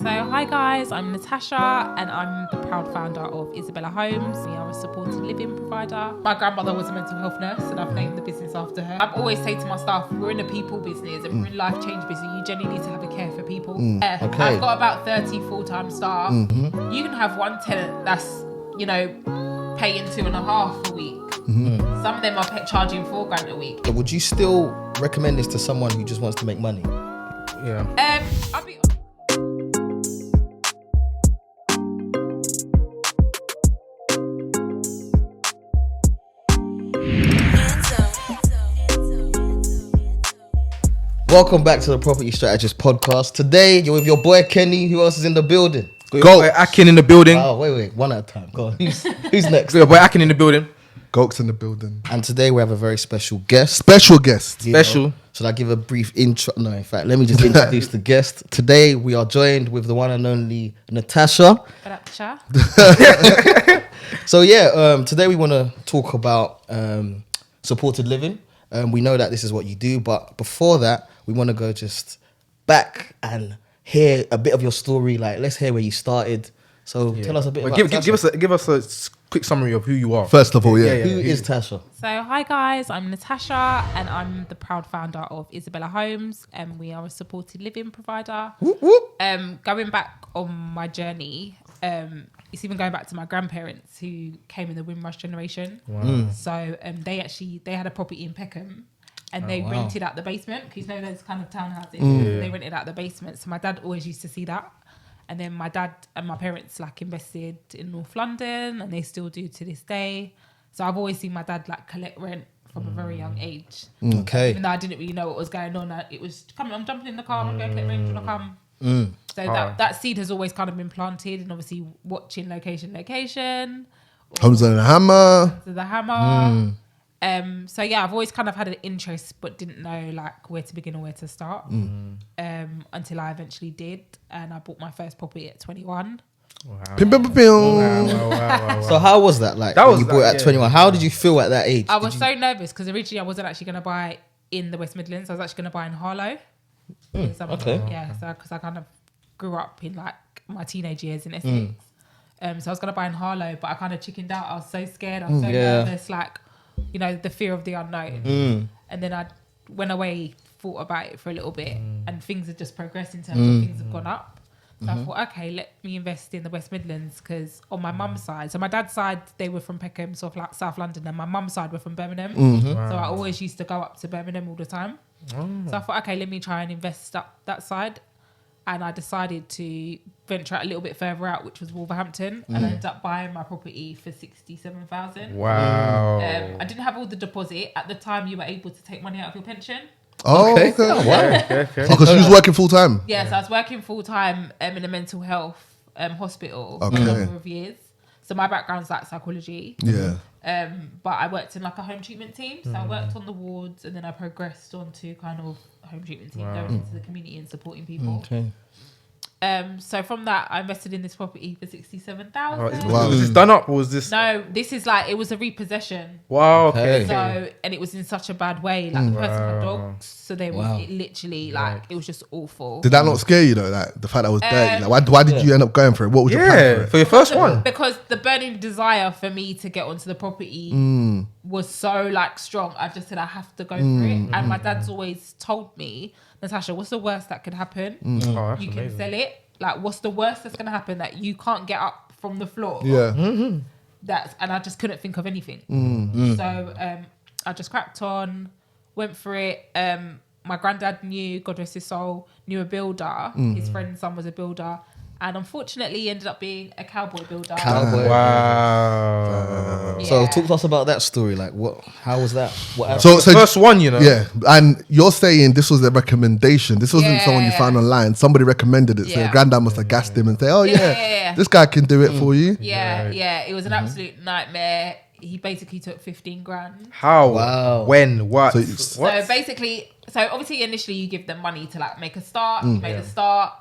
So hi guys, I'm Natasha and I'm the proud founder of Isabella Homes. We are a supported living provider. My grandmother was a mental health nurse and I've named the business after her. I always say to my staff, we're in a people business and we're in life change business. You genuinely need to have a care for people. Okay. I've got about 30 full-time staff. You can have one tenant that's, paying 2.5 a week. Some of them are charging $4,000 a week. Would you still recommend this to someone who just wants to make money? Yeah. I'll be Welcome back to the Property Strategist podcast. Today you're with your boy Kenny. Who else is in the building? Go. Akin in the building. Oh, wait, one at a time. Go on. Who's next? Got your boy Akin in the building. Gokes in the building. And today we have a very special guest. Special guest. You know, Special. should I give a brief intro? No, in fact, let me just introduce the guest. Today we are joined with the one and only Natasha. So today we want to talk about supported living. We know that this is what you do, but before that, we want to go just back and hear a bit of your story. Like, let's hear where you started. So tell us a bit about Tasha. Give us a quick summary of who you are. First of all, Who is Tasha? So hi guys, I'm Natasha and I'm the proud founder of Isabella Homes and we are a supported living provider. Whoop, whoop. Going back on my journey, it's even going back to my grandparents who came in the Windrush generation. Wow. So they had a property in Peckham and they rented out the basement because those kind of townhouses. They rented out the basement. So my dad always used to see that. And then my dad and my parents invested in North London and they still do to this day. So I've always seen my dad collect rent from a very young age. Okay. Even though I didn't really know what was going on, it was, come on, I'm jumping in the car, I'm going to collect rent, do you want to come? So that seed has always kind of been planted and obviously watching location. Homes on the Hammer. To the Hammer. So yeah, I've always kind of had an interest but didn't know where to begin or where to start until I eventually did, and I bought my first property at 21. Wow. So how was that? When you bought it at 21, how did you feel at that age? I was so nervous because originally I wasn't actually going to buy in the West Midlands. I was actually going to buy in Harlow. Okay. Yeah, so because I kind of grew up in my teenage years in Essex. So I was going to buy in Harlow, but I kind of chickened out. I was so scared. I was so nervous, the fear of the unknown. And then I went away, thought about it for a little bit, and things have just progressed in terms of things have gone up. So I thought, okay, let me invest in the West Midlands because on my mum's side, so my dad's side, they were from Peckham, sort of South London, and my mum's side were from Birmingham. So I always used to go up to Birmingham all the time. So I thought, okay, let me try and invest up that side. And I decided to venture out a little bit further out, which was Wolverhampton, and I ended up buying my property for 67,000. Wow. I didn't have all the deposit at the time. You were able to take money out of your pension. Oh, okay. Oh, wow. Okay. Because she was working full time. Yes, I was working full time in a mental health hospital for a Okay. number of years. So my background's psychology. Yeah. But I worked in a home treatment team. So I worked on the wards and then I progressed on to kind of home treatment team, going into the community and supporting people. Okay. So from that, I invested in this property for 67,000. Wow. Was this done up or was this? No, this is it was a repossession. Wow. Okay. So, and it was in such a bad way. The person had dogs. So they were it literally it was just awful. Did that not scare you though? The fact that it was dirty. Why did you end up going for it? What was your plan for For it? your first one. Because the burning desire for me to get onto the property was so strong. I just said I have to go for it. And my dad's always told me, Natasha, what's the worst that could happen? That's You can amazing. sell it. What's the worst that's going to happen? That you can't get up from the floor. Yeah. And I just couldn't think of anything. So I just cracked on, went for it. My granddad God rest his soul, knew a builder. His friend's son was a builder. And unfortunately, he ended up being a cowboy builder. Wow. So talk to us about that story. How was that? What happened? So First one, Yeah, and you're saying this was a recommendation. This wasn't someone you found online. Somebody recommended it. So your granddad must have gassed him and say, "Oh yeah, this guy can do it for you." Yeah. It was an absolute nightmare. He basically took 15 grand. How? Wow. When? What? So So obviously initially you give them money to make a start. You made a start.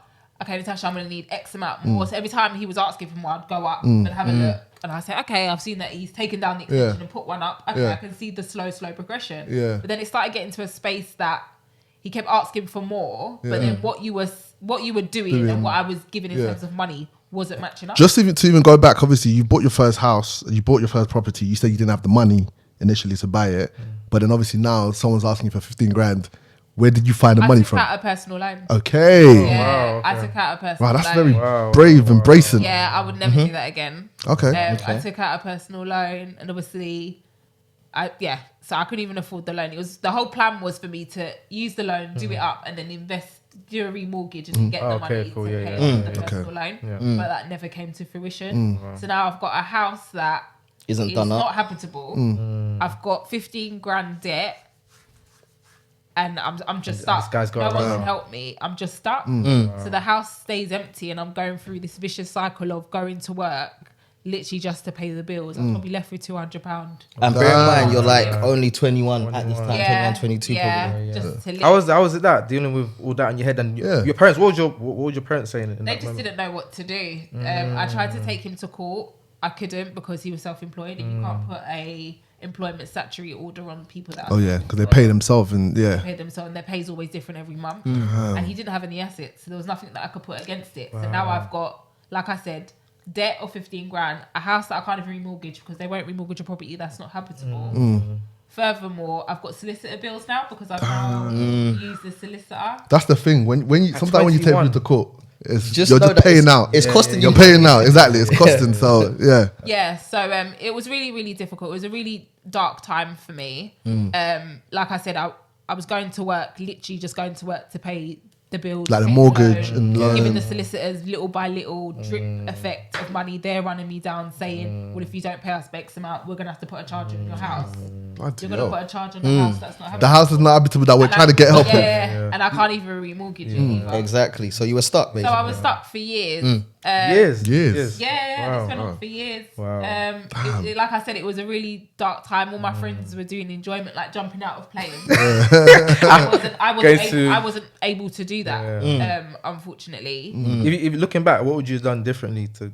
Okay, Natasha, I'm going to need X amount more. So every time he was asking for more, I'd go up and have a look. And I say, okay, I've seen that he's taken down the extension and put one up. Okay, I can see the slow progression. Yeah. But then it started getting to a space that he kept asking for more. But then what you was what you were doing and what I was giving in terms of money wasn't matching up. Just to even go back, obviously, you bought your first house, you bought your first property. You said you didn't have the money initially to buy it, but then obviously now someone's asking you for 15 grand. Where did you find the money from? I took out a personal loan. Okay. Yeah, I took out a personal loan. Wow, that's very brave and bracing. Yeah, I would never do that again. Okay. I took out a personal loan, and obviously, so I couldn't even afford the loan. The whole plan was for me to use the loan, do it up, and then invest, do a remortgage, and get the money to pay off the personal loan. But that never came to fruition. So now I've got a house that is not habitable. I've got 15 grand debt. And I'm just stuck. This guy's got no one can help me. I'm just stuck. So the house stays empty, and I'm going through this vicious cycle of going to work, literally just to pay the bills. I'm probably left with £200. And bear in mind, you're like only 21 at this time, 21, 22 probably. Just to live. How was it that dealing with all that in your head and your parents? What was your parents saying? They just didn't know what to do. I tried to take him to court. I couldn't because he was self-employed, and you can't put a employment statutory order on people that are because they pay themselves and they pay themselves, and their pay is always different every month. And he didn't have any assets, so there was nothing that I could put against it. So now I've got, like I said, debt of 15 grand, a house that I can't even remortgage because they won't remortgage a property that's not habitable. Furthermore, I've got solicitor bills now because I've now used the solicitor. That's the thing. When you sometimes when you take people to court, you're just paying out. It's costing. You're paying out. Exactly. It's costing. So yeah. So it was really, really difficult. It was a really dark time for me. Like I said, I was going to work, literally just going to work to pay the bills, like the mortgage and giving the solicitors little by little drip effect of money. They're running me down, saying, "Well, if you don't pay us X amount, we're gonna have to put a charge on your house. You're gonna put a charge on the house that's not habitable. The house is not habitable that we're trying to get help with." And I can't even remortgage it either. Exactly. So you were stuck, basically. So I was stuck for years. Years. Yeah, this went on for years. Like I said, it was a really dark time. All my friends were doing enjoyment, like jumping out of planes. I wasn't able to do that, unfortunately. If looking back, what would you have done differently to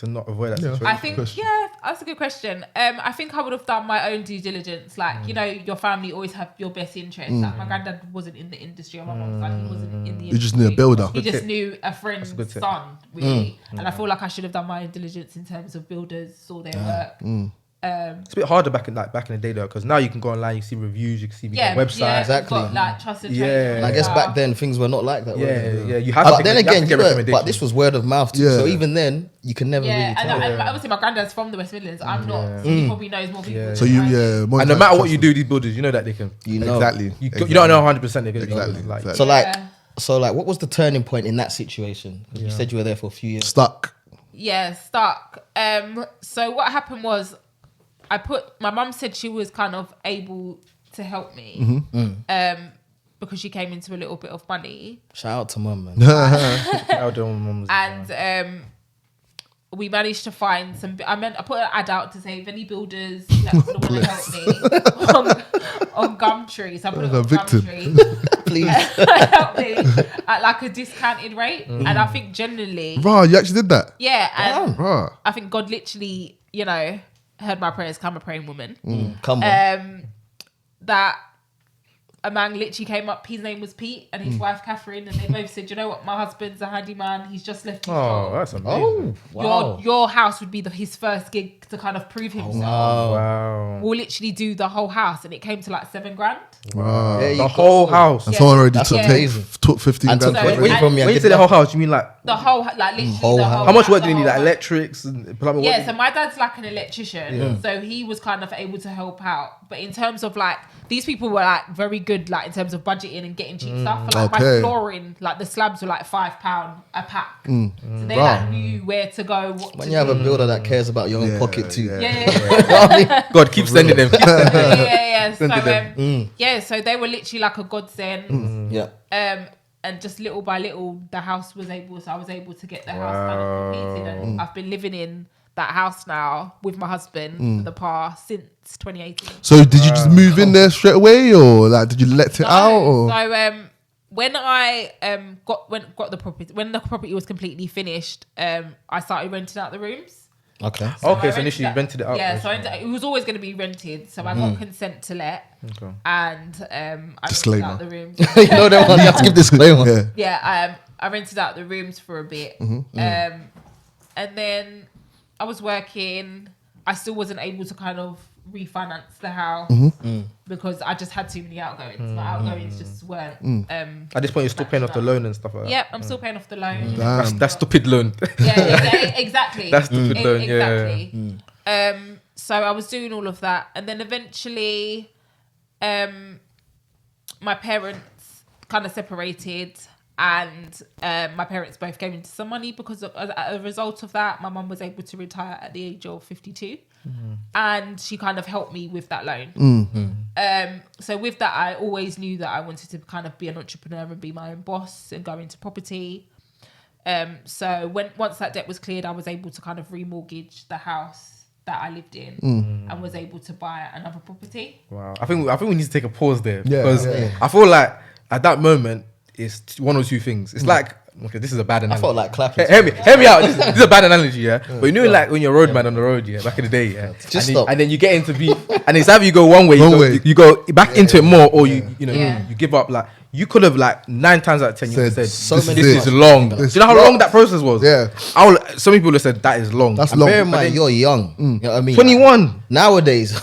not avoid that situation? I think, that's a good question. I think I would have done my own due diligence. Like, you know, your family always have your best interest. Like, my granddad wasn't in the industry, or my mom's side, he wasn't in the industry. You just knew a builder. He just knew a friend's son, really. And I feel like I should have done my own diligence in terms of builders, saw their work. It's a bit harder back in the day though, because now you can go online, you see reviews, you can see websites. Yeah, exactly. Got, like, trusted And I guess back then things were not like that. You have but to then again, but this was word of mouth too. So even then, you can never really tell. And obviously my granddad's from the West Midlands. I'm not. So he probably knows more people. So and no matter what you do, these builders, you know that they can. You know exactly. You don't know 100% they're going to exactly. So what was the turning point in that situation? You said you were there for a few years. Stuck. Yeah, stuck. So what happened was, my mum said she was kind of able to help me because she came into a little bit of money. Shout out to mum, man. And we managed to find some. I put an ad out to say if any builders that want to help me on Gumtree. So I put it on Gumtree. Please help me at like a discounted rate. And I think generally, you actually did that. Yeah, and I think God literally, heard my prayers. I'm a praying woman. Come on. That a man literally came up. His name was Pete, and his wife Catherine, and they both said, "You know what? My husband's a handyman. He's just left his job. That's amazing. Wow. Your house would be his first gig to kind of prove himself. Wow. We'll literally do the whole house, and it came to like $7 grand. Wow. The whole house. And someone already took 15 and grand. from me. When you say the whole house, you mean like the whole, like literally the whole house. How much work do you need? Like electrics and plumbing? Yeah, so my dad's like an electrician, so he was kind of able to help out. But in terms of like, these people were like very good, like in terms of budgeting and getting cheap stuff. For, like my flooring, like the slabs were like £5 a pack. So they like knew where to go. When you have a builder that cares about your own pocket too. God, keep sending them. So they were literally like a godsend. And just little by little, I was able to get the house kind of completed. And I've been living in that house now with my husband for the past since 2018. So did you just move in there straight away, or like did you let it out? Or? So when I got the property, when the property was completely finished, I started renting out the rooms. Okay. So initially you rented it out. Yeah, so it was always going to be rented. So I got consent to let, and I rented out the rooms. You have to give disclaimer. I rented out the rooms for a bit. And then I was working. I still wasn't able to kind of refinance the house because I just had too many outgoings. My outgoings just weren't. At this point, you're still paying off the loan and stuff like that. Yep, I'm still paying off the loan. That's stupid loan. Yeah, exactly. That's stupid loan. Exactly. So I was doing all of that, and then eventually, my parents kind of separated, and my parents both came into some money because as a result of that, my mum was able to retire at the age of 52, and she kind of helped me with that loan. So with that, I always knew that I wanted to kind of be an entrepreneur and be my own boss and go into property. So once that debt was cleared, I was able to kind of remortgage the house that I lived in and was able to buy another property. Wow. I think we need to take a pause there because I feel like at that moment it's one or two things. It's like, okay, this is a bad analogy. I felt like clapping. Hear me out. This is a bad analogy, yeah. But you know, like when you're a roadman on the road, yeah, back in the day, yeah. Just and stop. and then you get into beef, and it's either you go one way, you go back into it more, or you give up. Like you could have like 9 times out of 10 you Said, said so this many is times. long. Do you know how long that process was? Yeah. Some people have said that is long. That's And long. bear in mind, you're young. You know what I mean? 21. Nowadays,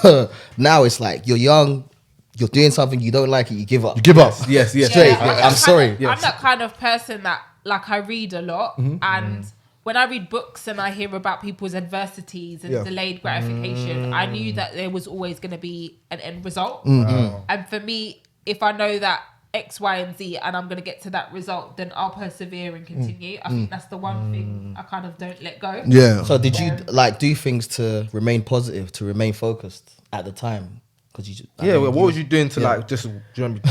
now it's like you're young, you're doing something, you don't like it, you give up. You give up. Yes. Straight. Yeah, I'm sorry. I'm that kind of person that like I read a lot, and when I read books and I hear about people's adversities and delayed gratification, I knew that there was always going to be an end result. And for me, if I know that X, Y, and Z, and I'm going to get to that result, then I'll persevere and continue. I think that's the one thing I kind of don't let go. Yeah. So did you like do things to remain positive, to remain focused at the time? Because you What was you doing to like just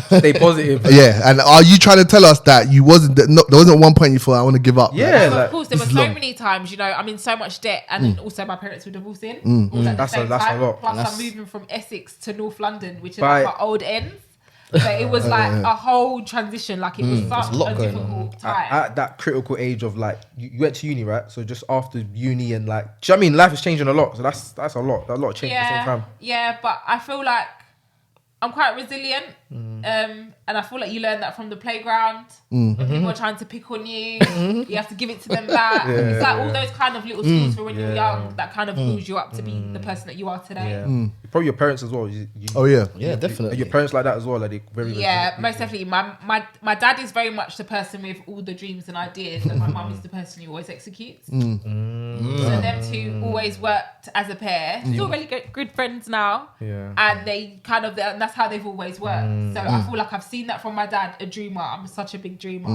stay positive? Yeah, and are you trying to tell us that you wasn't there wasn't one point you thought I want to give up? Yeah. Of Like, course, there were so many times, I'm in so much debt, and also my parents were divorcing. All at the That's a same lot. time. Plus, That's- I'm moving from Essex to North London, which is Right. like my old ends. So it was like a whole transition. Like it was such a lot a going on. difficult time. at that critical age of like you went to uni, right? So just after uni and like, do you know what I mean? Life is changing a lot. So that's a lot of change at the same time. Yeah, but I feel like I'm quite resilient, and I feel like you learn that from the playground. When people are trying to pick on you, you have to give it to them back. It's like all those kind of little skills for when you're young that kind of builds you up to be the person that you are today. Yeah. Probably your parents as well. Oh yeah. Yeah, Are definitely. your parents like that as well? Like they very Yeah, most definitely. My dad is very much the person with all the dreams and ideas, and my mum is the person who always executes. So them two always worked as a pair. Still really good friends now. Yeah. And they kind of, and that's how they've always worked. So I feel like I've seen that from my dad, a dreamer. I'm such a big dreamer.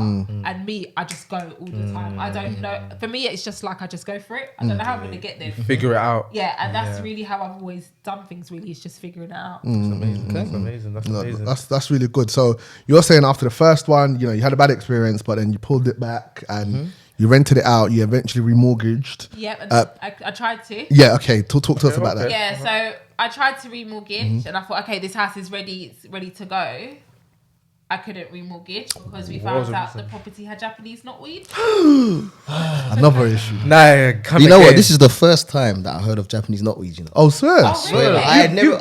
And me, I just go all the time. I don't know. For me, it's just like I just go for it. I don't know how I'm going to get there. figure it out. Yeah, and that's really how I've always done things, really, is just figuring it out. That's amazing. That's amazing. That's No, amazing. that's really good. So you're saying after the first one, you had a bad experience, but then you pulled it back and you rented it out. You eventually remortgaged. Yeah, and I tried to. Yeah. Okay. Talk to us about that. Yeah, so I tried to remortgage and I thought, okay, this house is ready, it's ready to go. I couldn't remortgage because we What was found the out reason? the property had Japanese knotweed. Another issue. Nah, come You know what? again. This is the first time that I heard of Japanese knotweed. Oh, swear. Oh, Swear, really? I had never.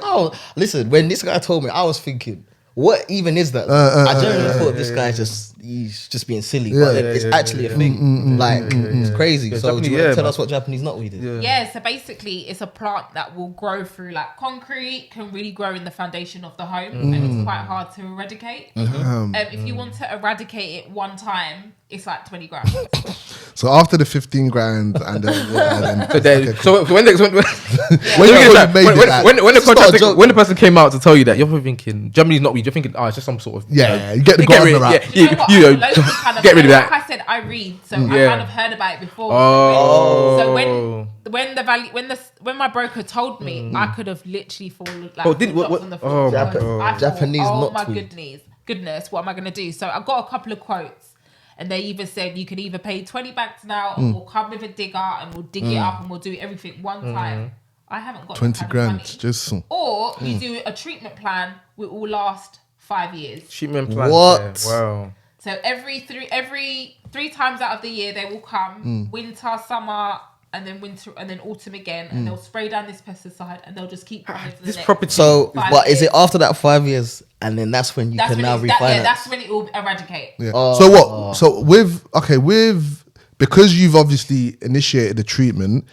Listen, when this guy told me, I was thinking, what even is that? I genuinely thought this guy's he's just being silly, but it's actually a thing. It's crazy. Yeah, So do you Japanese- want to tell man. us what Japanese knotweed is? Yeah, so basically it's a plant that will grow through like concrete, can really grow in the foundation of the home, and it's quite hard to eradicate. If you want to eradicate it one time, it's like 20 grams. So after the 15 grand and then So when the It's not a joke. when the person came out to tell you that, you're probably thinking Germany's not weed. You're thinking, it's just some sort of you get the get rid, gardener out. You know what? Loads of kind of get rid of like that. I said, I read, so Yeah. I kind of heard about it before. Oh. So when my broker told me, I could have literally fallen like Oh, did- dropped what- on the oh floor. my because God. I thought, Japanese oh my knotweed. goodness, what am I gonna do? So I got a couple of quotes, and they either said you can either pay 20 bags now, or we'll come with a digger and we'll dig it up and we'll do everything one time. I haven't got 20 that kind of grand. money. Just Or you do a treatment plan which will last 5 years. treatment plan. What? Yeah, wow. So every three times out of the year they will come. Winter, summer, and then winter, and then autumn again, and they'll spray down this pesticide, and they'll just keep coming for the This next property. So, 5 but is years. it after that 5 years, and then that's when you can now refinance? Yeah, that's when it will eradicate. Yeah. Oh. So what? So with because you've obviously initiated the treatment.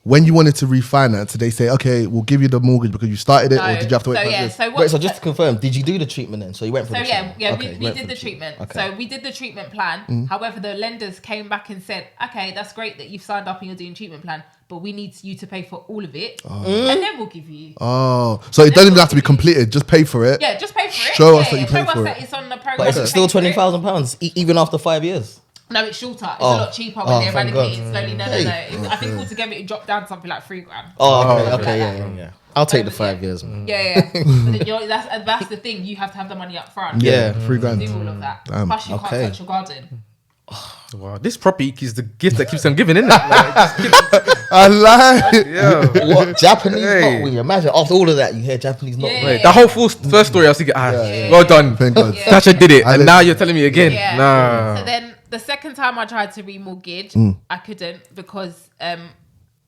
When you wanted to refinance, did they say, okay, we'll give you the mortgage because you started it, or did you have to wait? So 5 yeah, years? so what? Wait, so just to confirm, did you do the treatment then? So you went for So the treatment? yeah, Okay, we you went did for the treatment. Okay. So we did the treatment plan. However, the lenders came back and said, okay, that's great that you've signed up and you're doing treatment plan, but we need you to pay for all of it, and then we'll give you. Oh, so it doesn't even have to be completed. Just pay for it. Yeah, just pay for it. Show us that you paid show us for that it. it's on the program. But is it still Pay for it. £20,000 even after 5 years? No, it's shorter. It's Oh. a lot cheaper when they thank eradicate God. it slowly. No. Hey. I think altogether it dropped down to something like £3,000. Oh, okay, yeah. I'll take the 5 years. Man. Yeah. But then that's the thing. You have to have the money up front. Yeah. £3,000. Do all of that. Damn. Plus, you can't Okay. touch your garden. Wow, this property is the gift that keeps on giving, isn't it? Like, I lie. yeah. What? Japanese Hey. knotweed. Imagine after all of that, you hear Japanese knotweed. Yeah. Wait, that whole first story, I was thinking, well done. Thank God. Yeah. Natasha did it, I and let- now you're telling me again. Yeah. Nah. So then the second time I tried to remortgage, I couldn't because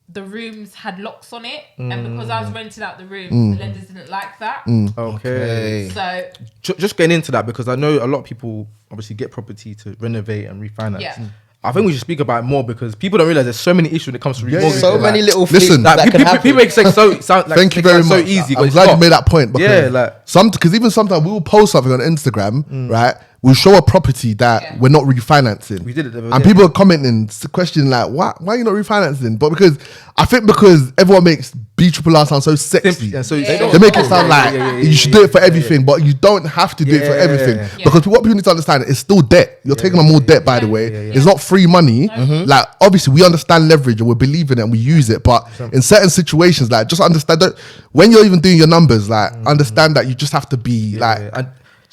the rooms had locks on it, and because I was renting out the rooms, the lenders didn't like that. Okay. So Just getting into that, because I know a lot of people obviously get property to renovate and refinance. Yeah. I think we should speak about it more because people don't realize there's so many issues when it comes to remortgage. So many little Listen, things that Like, can happen. people make sense sound like Thank you make very it much. so easy. but I'm it's glad you not. made that point because Yeah, like- because even sometimes we will post something on Instagram, right? We'll show a property that we're not refinancing. We did it the other and day. people are commenting, questioning like, why are you not refinancing? But because everyone makes BRRR sound so sexy. Simple, and so They make it sound like you should do it for everything, but you don't have to do it for Yeah. everything. Yeah. Because what people need to understand is still debt. You're taking on more debt, by the way. It's not free money. Like, obviously, we understand leverage and we believe in it and we use it. But in certain situations, like, just understand that when you're even doing your numbers, like, understand that you just have to be like,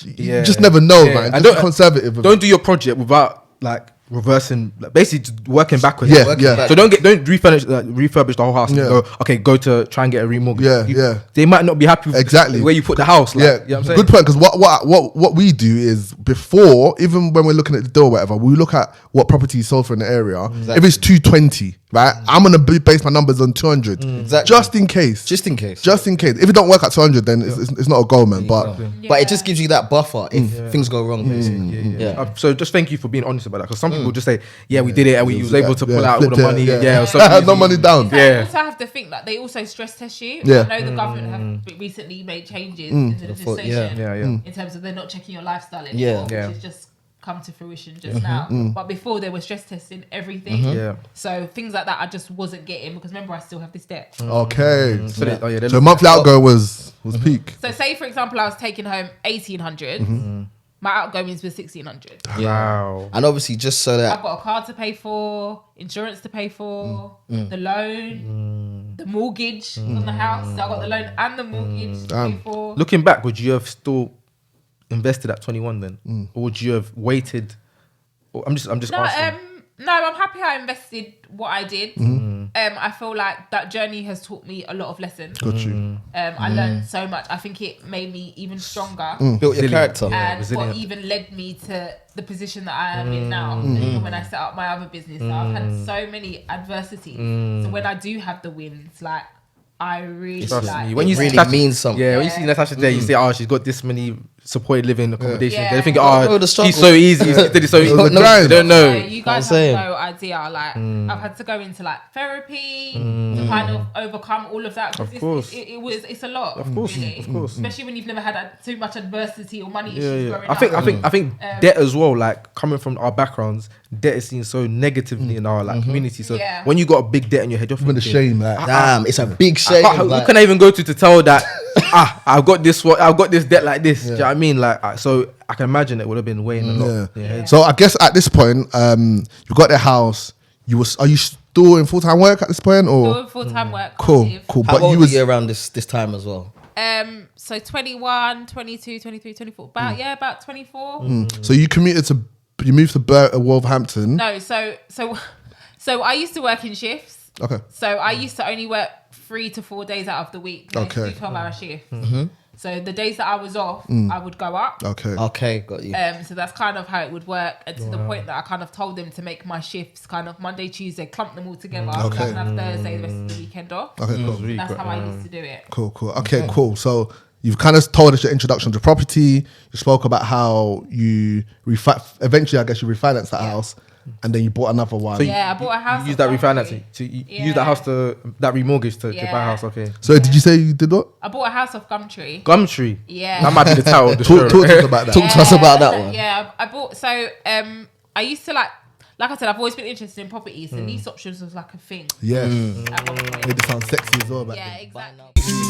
you just never know, man. And Just conservative. Don't do your project without like reversing, like, basically just working backwards. Yeah, Working yeah. back. So don't refurbish the whole house. And go to try and get a remortgage. Yeah. They might not be happy with Exactly. the way you put the house. Like, Yeah, you know what I'm saying? good point. Because what we do is before, even when we're looking at the deal or whatever, we look at what property is sold for in the area. If it's 220, right, I'm gonna base my numbers on 200, Exactly. just in case. Just in case. Just in case. If it don't work at 200, then it's not a goal, man. But But it just gives you that buffer if things go wrong, basically. Yeah. So just thank you for being honest about that, because some people just say, yeah, we did it and we was able to Yeah, pull out all the flipped it, money. yeah. Yeah, it was so no easy. money down. I Yeah. also have to think that they also stress test you. Yeah. I know the government have recently made changes into the legislation Yeah. in terms of they're not checking your lifestyle anymore, Yeah. Yeah. which has just come to fruition just now. But before they were stress testing everything. Yeah. So things like that I just wasn't getting because remember I still have this debt. Okay. So they So monthly outgo was peak. So say for example I was taking home 1,800, my outgoings were 1,600. Wow. And obviously, just so I've that got a car to pay for, insurance to pay for, the loan, the mortgage on the house. So I got the loan and the mortgage to pay for. Looking back, would you have still invested at 21 then, or would you have waited? Or I'm just No, asking. no, I'm happy I invested what I did. I feel like that journey has taught me a lot of lessons. Got you. I learned so much. I think it made me even stronger. built your Resilient. character. And resilient. what even led me to the position that I am in now. And even when I set up my other business, I've had so many adversities. So when I do have the wins, like I really Trust like me. When It you see really Natasha, means something. yeah, when you see Natasha there, you say, "Oh, she's got this many supported living accommodations." Yeah. They think, Oh, "Oh, the she's struggle. so easy. She did it so easy." No, No, grind. they don't know. So you guys I'm saying. have no idea. Like I've had to go into like therapy to kind of overcome all of that. 'cause Of course. it's a lot. Of course, really. of course. Especially when you've never had too much adversity or money Yeah, issues yeah. growing I up. think debt as well. Like coming from our backgrounds, debt is seen so negatively in our like community. So Yeah. when you got a big debt in your head, you're Even the thinking, shame, like Damn, it's a big shame. Who like- can I even go to tell that I've got this debt like this? Do you know what I mean? Like, so I can imagine it would have been weighing a lot. Yeah. So I guess at this point, you got the house. Are you still in full-time work at this point, or Doing full-time work. cool? positive. Cool. How But old you were was you around this time as well? So 21, 22, 23, 24. About 24. so you moved to Wolverhampton. No, so I used to work in shifts. Okay. So I used to only work 3 to 4 days out of the week. I used to Okay. do 12-hour shifts. So the days that I was off, I would go up. Okay, got you. So that's kind of how it would work, and to the point that I kind of told them to make my shifts kind of Monday, Tuesday, clump them all together. So I can have Thursday, the rest of the weekend off. Okay, cool. That's how I used to do it. Cool. Okay, cool. So you've kind of told us your introduction to property. You spoke about how you eventually, I guess, you refinanced that house, and then you bought another one. So I bought a house. You used that refinancing to use that house to that remortgage to buy a house. Okay. So did you say you did what? I bought a house off Gumtree. Gumtree. Yeah. That might be the title of the Talk show. to us about that. Talk to us about that one. Yeah, I bought. So I used to like I said, I've always been interested in property, so lease options was like a thing. Yes. At one point. Made it sound sexy as well. Yeah, exactly.